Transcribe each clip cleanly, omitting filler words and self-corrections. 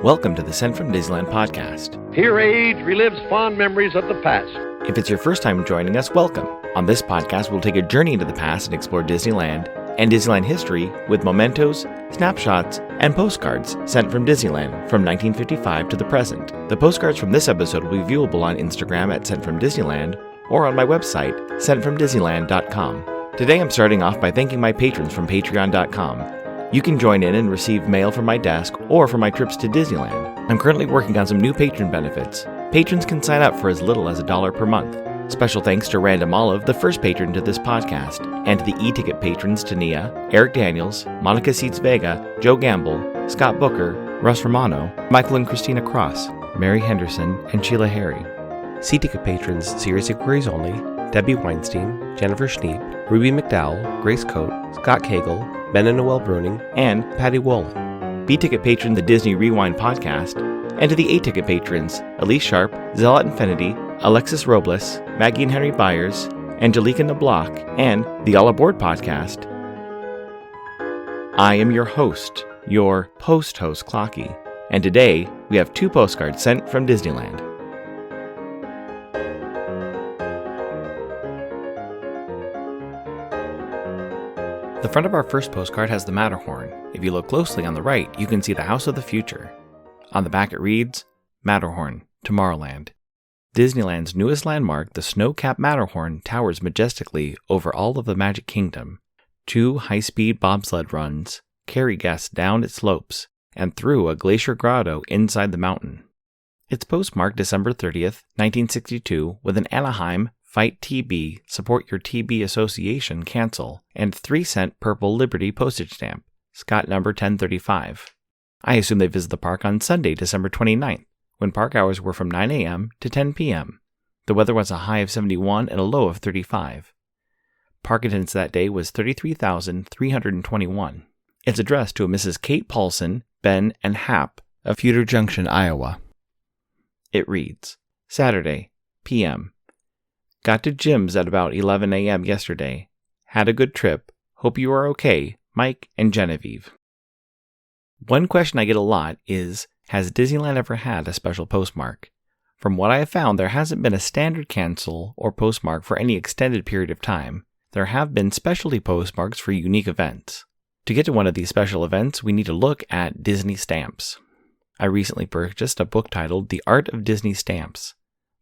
Welcome to the Sent from Disneyland podcast. Here age relives fond memories of the past. If it's your first time joining us, welcome. On this podcast, we'll take a journey into the past and explore Disneyland and Disneyland history with mementos, snapshots, and postcards sent from Disneyland from 1955 to the present. The postcards from this episode will be viewable on Instagram at Sent from Disneyland or on my website, sentfromdisneyland.com. Today I'm starting off by thanking my patrons from patreon.com. You can join in and receive mail from my desk or from my trips to Disneyland. I'm currently working on some new patron benefits. Patrons can sign up for as little as $1 per month. Special thanks to Random Olive, the first patron to this podcast, and to the e-ticket patrons Tania, Eric Daniels, Monica Seitz Vega, Joe Gamble, Scott Booker, Russ Romano, Michael and Christina Cross, Mary Henderson, and Sheila Harry. C-ticket patrons Serious Inquiries Only, Debbie Weinstein, Jennifer Schneep, Ruby McDowell, Grace Coate, Scott Cagle, Ben and Noel Bruning, and Patty Wolin. B-ticket patron The Disney Rewind Podcast, and to the A-ticket patrons Elise Sharp, Zealot Infinity, Alexis Robles, Maggie and Henry Byers, Angelica Nablock, and the All Aboard Podcast. I am your host, your post-host Clocky, and today we have 2 postcards sent from Disneyland. The front of our first postcard has the Matterhorn. If you look closely on the right, you can see the House of the Future. On the back it reads, Matterhorn, Tomorrowland. Disneyland's newest landmark, the snow-capped Matterhorn, towers majestically over all of the Magic Kingdom. 2 high-speed bobsled runs carry guests down its slopes and through a glacier grotto inside the mountain. It's postmarked December 30th, 1962, with an Anaheim Fight TB, Support Your TB Association cancel, and 3-cent purple Liberty postage stamp, Scott number 1035. I assume they visit the park on Sunday, December 29th, when park hours were from 9 a.m. to 10 p.m. The weather was a high of 71 and a low of 35. Park attendance that day was 33,321. It's addressed to a Mrs. Kate Paulson, Ben, and Hap of Feudor Junction, Iowa. It reads, Saturday, p.m. Got to Jim's at about 11 a.m. yesterday. Had a good trip. Hope you are okay, Mike and Genevieve. One question I get a lot is, has Disneyland ever had a special postmark? From what I have found, there hasn't been a standard cancel or postmark for any extended period of time. There have been specialty postmarks for unique events. To get to one of these special events, we need to look at Disney stamps. I recently purchased a book titled The Art of Disney Stamps.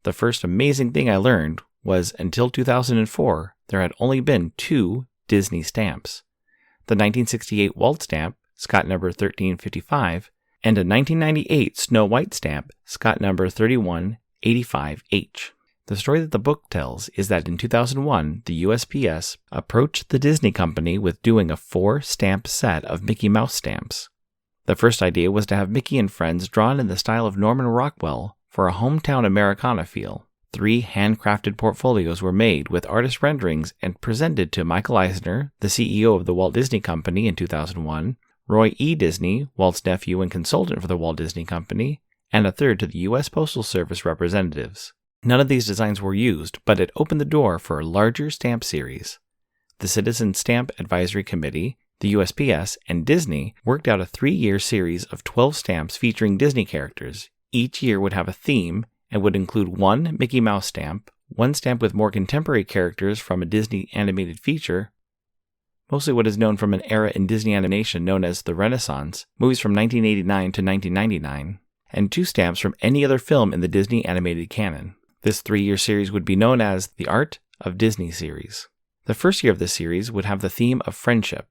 The first amazing thing I learned was until 2004, there had only been 2 Disney stamps. The 1968 Walt stamp, Scott number 1355, and a 1998 Snow White stamp, Scott number 3185H. The story that the book tells is that in 2001, the USPS approached the Disney Company with doing a 4-stamp set of Mickey Mouse stamps. The first idea was to have Mickey and friends drawn in the style of Norman Rockwell for a hometown Americana feel. 3 handcrafted portfolios were made with artist renderings and presented to Michael Eisner, the CEO of the Walt Disney Company in 2001, Roy E. Disney, Walt's nephew and consultant for the Walt Disney Company, and a third to the U.S. Postal Service representatives. None of these designs were used, but it opened the door for a larger stamp series. The Citizen Stamp Advisory Committee, the USPS, and Disney worked out a 3-year series of 12 stamps featuring Disney characters. Each year would have a theme and would include 1 Mickey Mouse stamp, 1 stamp with more contemporary characters from a Disney animated feature, mostly what is known from an era in Disney animation known as the Renaissance, movies from 1989 to 1999, and 2 stamps from any other film in the Disney animated canon. This 3-year series would be known as the Art of Disney series. The first year of this series would have the theme of friendship.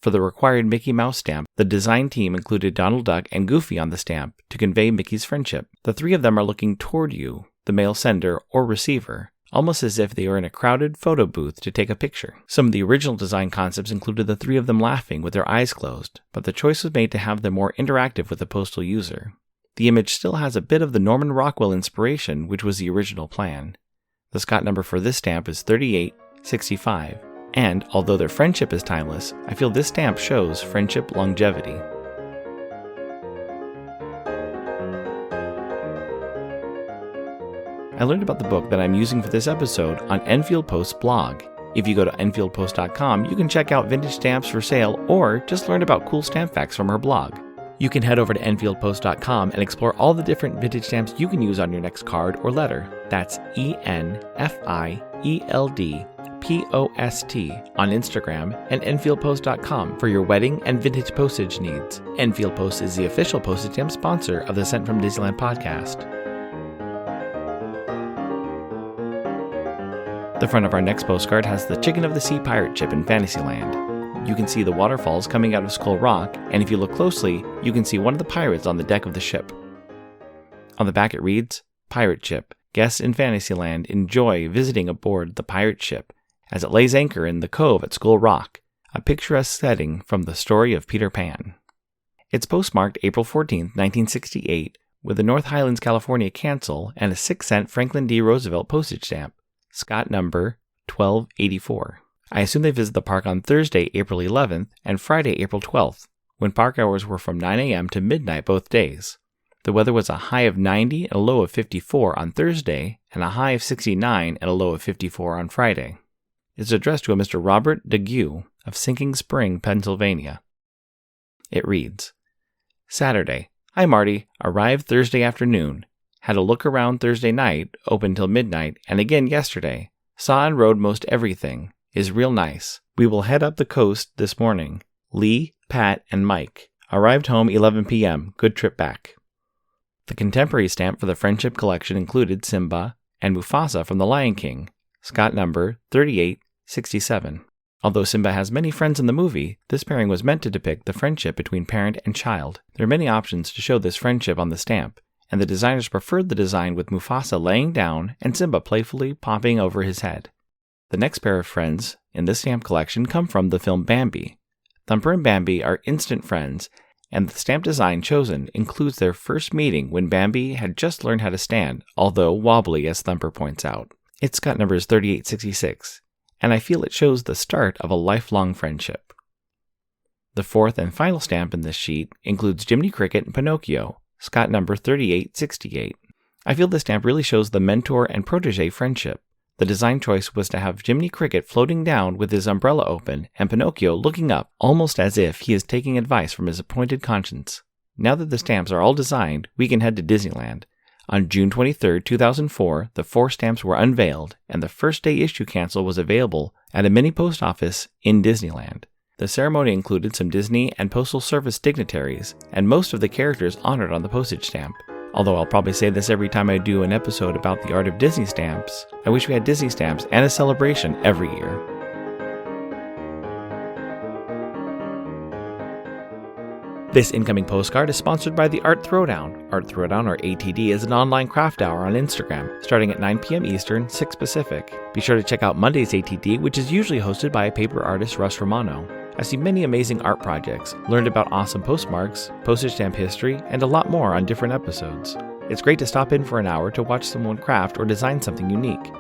For the required Mickey Mouse stamp, the design team included Donald Duck and Goofy on the stamp to convey Mickey's friendship. The 3 of them are looking toward you, the mail sender or receiver, almost as if they are in a crowded photo booth to take a picture. Some of the original design concepts included the 3 of them laughing with their eyes closed, but the choice was made to have them more interactive with the postal user. The image still has a bit of the Norman Rockwell inspiration, which was the original plan. The Scott number for this stamp is 3865. And, although their friendship is timeless, I feel this stamp shows friendship longevity. I learned about the book that I'm using for this episode on Enfield Post's blog. If you go to enfieldpost.com, you can check out vintage stamps for sale or just learn about cool stamp facts from her blog. You can head over to EnfieldPost.com and explore all the different vintage stamps you can use on your next card or letter. That's ENFIELDPOST on Instagram and EnfieldPost.com for your wedding and vintage postage needs. Enfield Post is the official postage stamp sponsor of the Sent from Disneyland podcast. The front of our next postcard has the Chicken of the Sea pirate ship in Fantasyland. You can see the waterfalls coming out of Skull Rock, and if you look closely, you can see one of the pirates on the deck of the ship. On the back it reads, Pirate Ship. Guests in Fantasyland enjoy visiting aboard the pirate ship as it lays anchor in the cove at Skull Rock, a picturesque setting from the story of Peter Pan. It's postmarked April 14, 1968, with the North Highlands, California cancel and a 6-cent Franklin D. Roosevelt postage stamp, Scott number 1284. I assume they visit the park on Thursday, April 11th, and Friday, April 12th, when park hours were from 9 a.m. to midnight both days. The weather was a high of 90 and a low of 54 on Thursday, and a high of 69 and a low of 54 on Friday. It's addressed to a Mr. Robert DeGue of Sinking Spring, Pennsylvania. It reads, Saturday. Hi, Marty. Arrived Thursday afternoon. Had a look around Thursday night, open till midnight, and again yesterday. Saw and rode most everything. Is real nice. We will head up the coast this morning. Lee, Pat, and Mike. Arrived home 11 p.m. Good trip back. The contemporary stamp for the Friendship collection included Simba and Mufasa from The Lion King, Scott number 3867. Although Simba has many friends in the movie, this pairing was meant to depict the friendship between parent and child. There are many options to show this friendship on the stamp, and the designers preferred the design with Mufasa laying down and Simba playfully popping over his head. The next pair of friends in this stamp collection come from the film Bambi. Thumper and Bambi are instant friends, and the stamp design chosen includes their first meeting when Bambi had just learned how to stand, although wobbly as Thumper points out. Its cut number is 3866, and I feel it shows the start of a lifelong friendship. The fourth and final stamp in this sheet includes Jiminy Cricket and Pinocchio, Scott number 3868. I feel this stamp really shows the mentor and protege friendship. The design choice was to have Jiminy Cricket floating down with his umbrella open and Pinocchio looking up almost as if he is taking advice from his appointed conscience. Now that the stamps are all designed, we can head to Disneyland. On June 23, 2004, the 4 stamps were unveiled and the first day issue cancel was available at a mini post office in Disneyland. The ceremony included some Disney and Postal Service dignitaries and most of the characters honored on the postage stamp. Although I'll probably say this every time I do an episode about the art of Disney stamps, I wish we had Disney stamps and a celebration every year. This incoming postcard is sponsored by the Art Throwdown. Art Throwdown, or ATD, is an online craft hour on Instagram, starting at 9 p.m. Eastern, 6 Pacific. Be sure to check out Monday's ATD, which is usually hosted by paper artist Russ Romano. I see many amazing art projects, learned about awesome postmarks, postage stamp history, and a lot more on different episodes. It's great to stop in for an hour to watch someone craft or design something unique.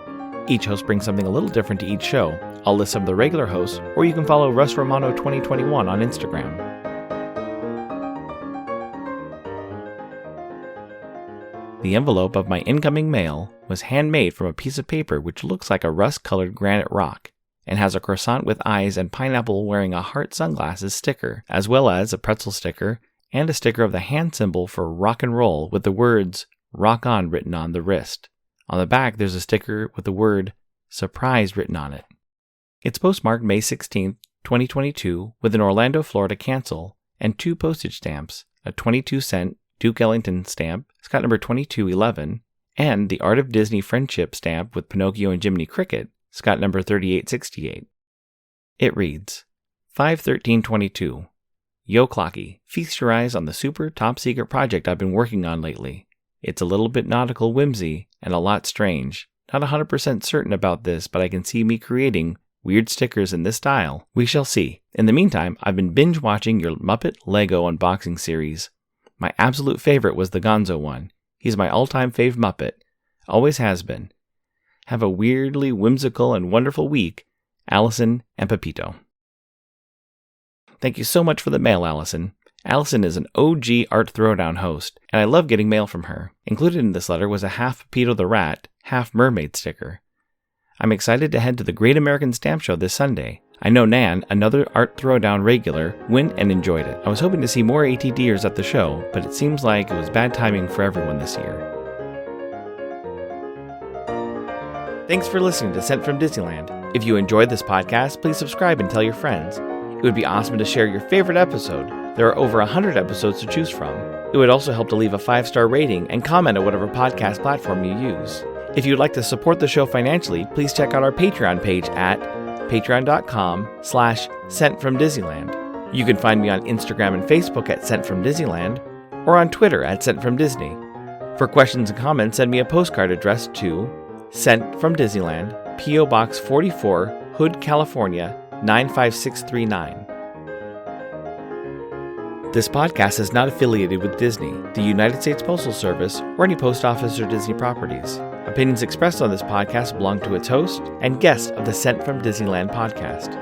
Each host brings something a little different to each show. I'll list some of the regular hosts, or you can follow Russ Romano 2021 on Instagram. The envelope of my incoming mail was handmade from a piece of paper which looks like a rust-colored granite rock, and has a croissant with eyes and pineapple wearing a heart sunglasses sticker, as well as a pretzel sticker and a sticker of the hand symbol for rock and roll with the words "Rock On" written on the wrist. On the back, there's a sticker with the word "Surprise" written on it. It's postmarked May 16, 2022, with an Orlando, Florida cancel and 2 postage stamps, a 22-cent Duke Ellington stamp, Scott number 2211, and the Art of Disney Friendship stamp with Pinocchio and Jiminy Cricket, Scott number 3868. It reads, 5/13/22. Yo Clocky, feast your eyes on the super top secret project I've been working on lately. It's a little bit nautical whimsy and a lot strange. Not 100% certain about this, but I can see me creating weird stickers in this style. We shall see. In the meantime, I've been binge watching your Muppet Lego unboxing series. My absolute favorite was the Gonzo one. He's my all-time fave Muppet. Always has been. Have a weirdly whimsical and wonderful week, Allison and Pepito. Thank you so much for the mail, Allison. Allison is an OG Art Throwdown host, and I love getting mail from her. Included in this letter was a half Pepito the Rat, half mermaid sticker. I'm excited to head to the Great American Stamp Show this Sunday. I know Nan, another Art Throwdown regular, went and enjoyed it. I was hoping to see more ATDers at the show, but it seems like it was bad timing for everyone this year. Thanks for listening to Sent from Disneyland. If you enjoyed this podcast, please subscribe and tell your friends. It would be awesome to share your favorite episode. There are over 100 episodes to choose from. It would also help to leave a 5-star rating and comment at whatever podcast platform you use. If you'd like to support the show financially, please check out our Patreon page at patreon.com/SentFromDisneyland. You can find me on Instagram and Facebook at Sent From Disneyland, or on Twitter at Sent From Disney. For questions and comments, send me a postcard addressed to Sent From Disneyland, P.O. Box 44, Hood, California, 95639. This podcast is not affiliated with Disney, the United States Postal Service, or any post office or Disney properties. Opinions expressed on this podcast belong to its host and guests of the Sent from Disneyland podcast.